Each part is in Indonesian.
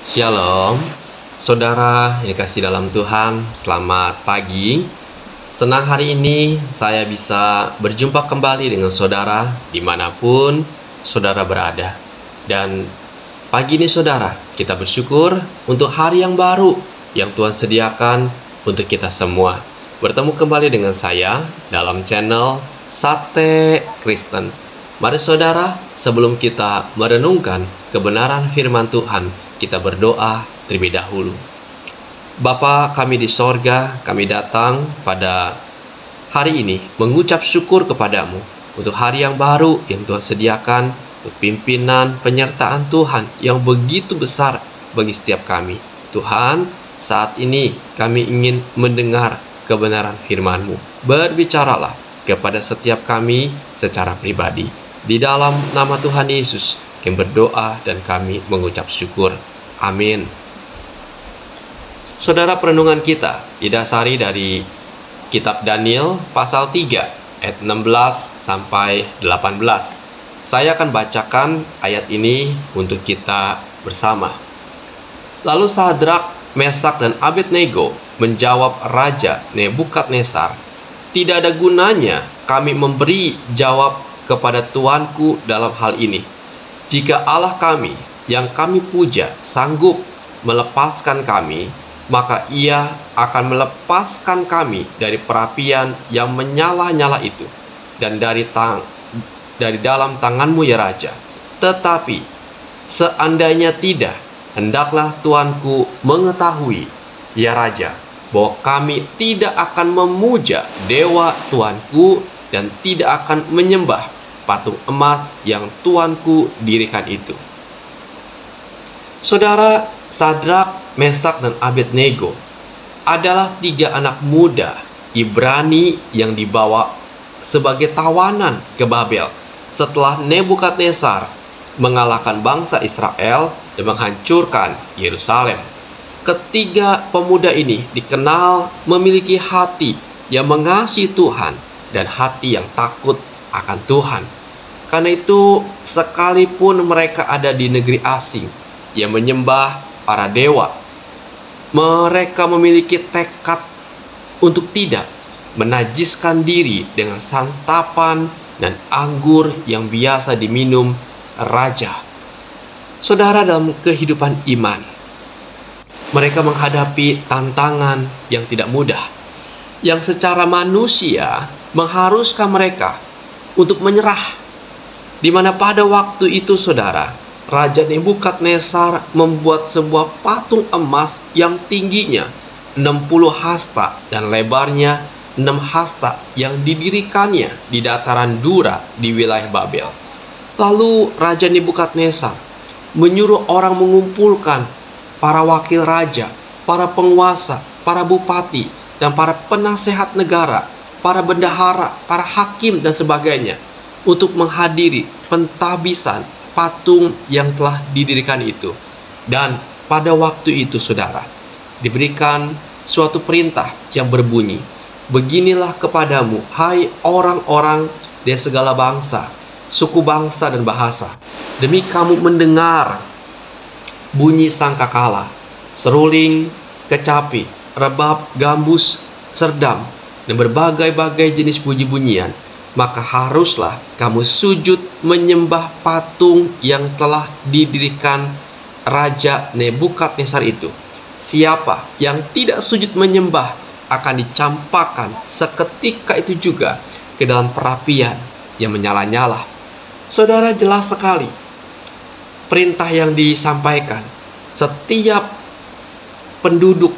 Shalom, saudara yang kasih dalam Tuhan, selamat pagi. Senang hari ini saya bisa berjumpa kembali dengan saudara dimanapun saudara berada. Dan pagi ini saudara, kita bersyukur untuk hari yang baru yang Tuhan sediakan untuk kita semua. Bertemu kembali dengan saya dalam channel Sate Kristen. Mari saudara, sebelum kita merenungkan kebenaran firman Tuhan, kita berdoa terlebih dahulu. Bapa kami di sorga, kami datang pada hari ini mengucap syukur kepadamu untuk hari yang baru yang Tuhan sediakan, untuk pimpinan penyertaan Tuhan yang begitu besar bagi setiap kami. Tuhan, saat ini kami ingin mendengar kebenaran firman-Mu. Berbicaralah kepada setiap kami secara pribadi. Di dalam nama Tuhan Yesus, kami berdoa dan kami mengucap syukur. Amin. Saudara, perenungan kita didasari dari kitab Daniel pasal 3 ayat 16 sampai 18. Saya akan bacakan ayat ini untuk kita bersama. Lalu Sadrak, Mesak dan Abednego menjawab Raja Nebukadnezar, "Tidak ada gunanya kami memberi jawab kepada tuanku dalam hal ini. Jika Allah kami yang kami puja sanggup melepaskan kami, maka Ia akan melepaskan kami dari perapian yang menyala-nyala itu dan dari dalam tanganmu ya Raja. Tetapi seandainya tidak, hendaklah tuanku mengetahui ya Raja, bahwa kami tidak akan memuja dewa tuanku dan tidak akan menyembah patung emas yang tuanku dirikan itu." Saudara, Sadrak, Mesak dan Abednego adalah 3 anak muda Ibrani yang dibawa sebagai tawanan ke Babel setelah Nebukadnezar mengalahkan bangsa Israel dan menghancurkan Yerusalem. Ketiga pemuda ini dikenal memiliki hati yang mengasihi Tuhan dan hati yang takut akan Tuhan. Karena itu, sekalipun mereka ada di negeri asing yang menyembah para dewa, mereka memiliki tekad untuk tidak menajiskan diri dengan santapan dan anggur yang biasa diminum raja. Saudara, dalam kehidupan iman, mereka menghadapi tantangan yang tidak mudah, yang secara manusia mengharuskan mereka untuk menyerah. Di mana pada waktu itu saudara, Raja Nebukadnezar membuat sebuah patung emas yang tingginya 60 hasta dan lebarnya 6 hasta yang didirikannya di dataran Dura di wilayah Babel. Lalu Raja Nebukadnezar menyuruh orang mengumpulkan para wakil raja, para penguasa, para bupati, dan para penasehat negara, para bendahara, para hakim dan sebagainya untuk menghadiri pentabisan patung yang telah didirikan itu. Dan pada waktu itu saudara, diberikan suatu perintah yang berbunyi, "Beginilah kepadamu, hai orang-orang dari segala bangsa, suku bangsa dan bahasa, demi kamu mendengar bunyi sangkakala, seruling, kecapi, rebab, gambus, serdam, dan berbagai-bagai jenis bunyi-bunyian, maka haruslah kamu sujud menyembah patung yang telah didirikan Raja Nebukadnezar itu. Siapa yang tidak sujud menyembah akan dicampakkan seketika itu juga ke dalam perapian yang menyala-nyala." Saudara, jelas sekali perintah yang disampaikan. Setiap penduduk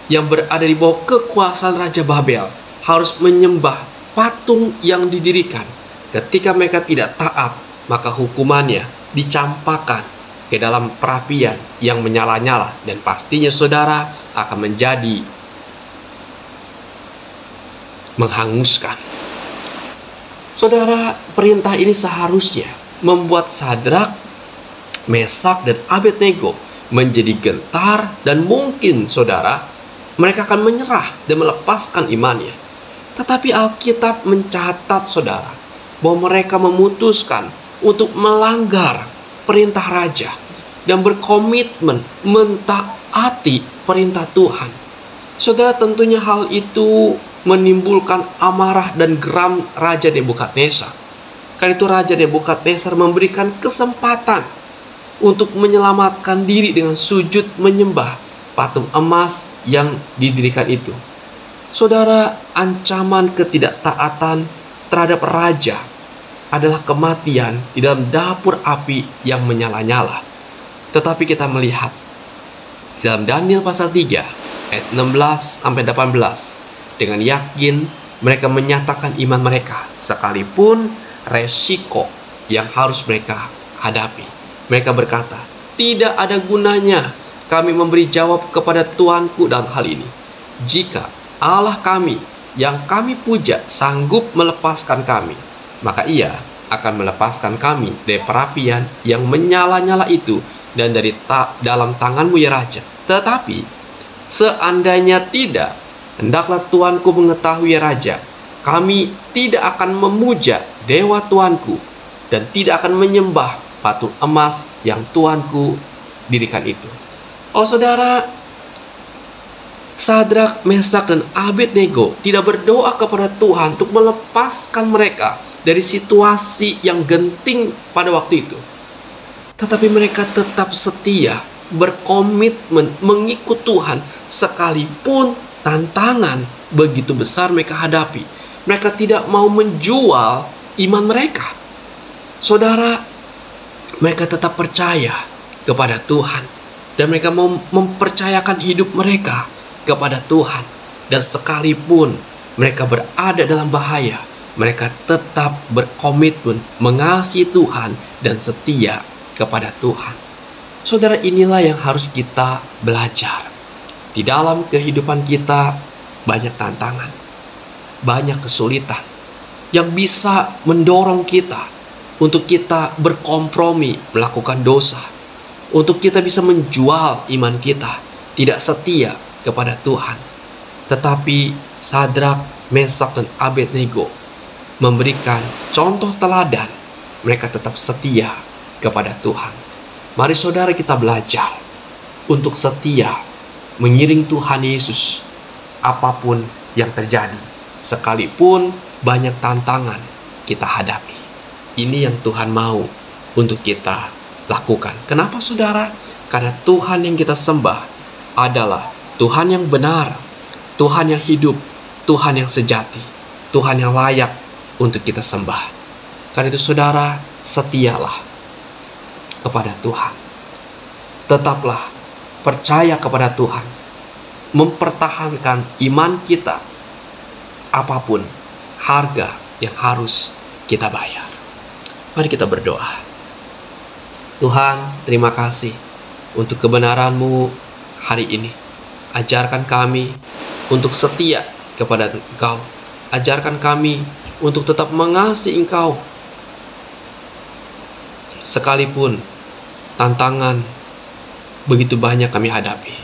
yang berada di bawah kekuasaan Raja Babel harus menyembah patung yang didirikan. Ketika mereka tidak taat, maka hukumannya dicampakkan ke dalam perapian yang menyala-nyala, dan pastinya saudara akan menjadi menghanguskan. Saudara, perintah ini seharusnya membuat Sadrak, Mesak dan Abednego menjadi gentar, dan mungkin saudara mereka akan menyerah dan melepaskan imannya. Tetapi Alkitab mencatat saudara bahwa mereka memutuskan untuk melanggar perintah raja dan berkomitmen mentaati perintah Tuhan. Saudara, tentunya hal itu menimbulkan amarah dan geram Raja Nebukadnezar. Karena itu Raja Nebukadnezar memberikan kesempatan untuk menyelamatkan diri dengan sujud menyembah patung emas yang didirikan itu. Saudara, ancaman ketidaktaatan terhadap raja adalah kematian di dalam dapur api yang menyala-nyala. Tetapi kita melihat dalam Daniel pasal 3 ayat 16-18, dengan yakin mereka menyatakan iman mereka sekalipun resiko yang harus mereka hadapi. Mereka berkata, tidak ada gunanya kami memberi jawab kepada Tuanku dalam hal ini. Jika Allah kami yang kami puja sanggup melepaskan kami, maka Ia akan melepaskan kami dari perapian yang menyala-nyala itu dan dari dalam tanganmu ya Raja. Tetapi seandainya tidak, hendaklah Tuanku mengetahui ya Raja, kami tidak akan memuja dewa Tuanku dan tidak akan menyembah patung emas yang Tuanku dirikan itu. Oh saudara, Sadrak, Mesak, dan Abednego tidak berdoa kepada Tuhan untuk melepaskan mereka dari situasi yang genting pada waktu itu. Tetapi mereka tetap setia, berkomitmen mengikut Tuhan sekalipun tantangan begitu besar mereka hadapi. Mereka tidak mau menjual iman mereka. Saudara, mereka tetap percaya kepada Tuhan. Dan mereka mau mempercayakan hidup mereka kepada Tuhan. Dan sekalipun mereka berada dalam bahaya, mereka tetap berkomitmen mengasihi Tuhan dan setia kepada Tuhan. Saudara, inilah yang harus kita belajar. Di dalam kehidupan kita banyak tantangan, banyak kesulitan yang bisa mendorong kita untuk kita berkompromi melakukan dosa, untuk kita bisa menjual iman kita, tidak setia kepada Tuhan. Tetapi Sadrak, Mesak, dan Abednego memberikan contoh teladan. Mereka tetap setia kepada Tuhan. Mari saudara kita belajar untuk setia mengiring Tuhan Yesus apapun yang terjadi, sekalipun banyak tantangan kita hadapi. Ini yang Tuhan mau untuk kita lakukan. Kenapa saudara? Karena Tuhan yang kita sembah adalah Tuhan yang benar, Tuhan yang hidup, Tuhan yang sejati, Tuhan yang layak untuk kita sembah. Karena itu saudara, setialah kepada Tuhan. Tetaplah percaya kepada Tuhan, mempertahankan iman kita apapun harga yang harus kita bayar. Mari kita berdoa. Tuhan, terima kasih untuk kebenaran-Mu hari ini. Ajarkan kami untuk setia kepada Engkau. Ajarkan kami untuk tetap mengasihi Engkau. Sekalipun tantangan begitu banyak kami hadapi.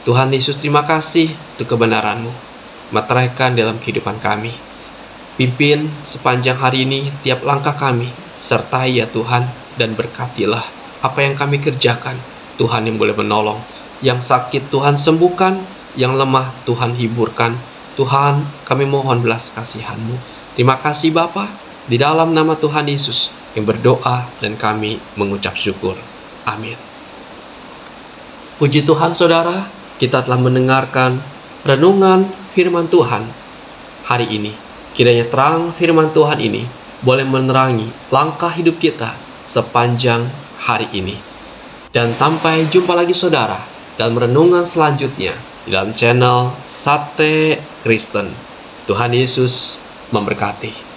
Tuhan Yesus, terima kasih untuk kebenaran-Mu. Meteraikan dalam kehidupan kami. Pimpin sepanjang hari ini tiap langkah kami. Sertai ya Tuhan, dan berkatilah apa yang kami kerjakan. Tuhan yang boleh menolong. Yang sakit Tuhan sembuhkan, yang lemah Tuhan hiburkan. Tuhan, kami mohon belas kasihan-Mu. Terima kasih Bapa, di dalam nama Tuhan Yesus yang berdoa dan kami mengucap syukur. Amin. Puji Tuhan saudara, kita telah mendengarkan renungan firman Tuhan hari ini. Kiranya terang firman Tuhan ini boleh menerangi langkah hidup kita sepanjang hari ini. Dan sampai jumpa lagi saudara dalam renungan selanjutnya di dalam channel Sate Kristen. Tuhan Yesus memberkati.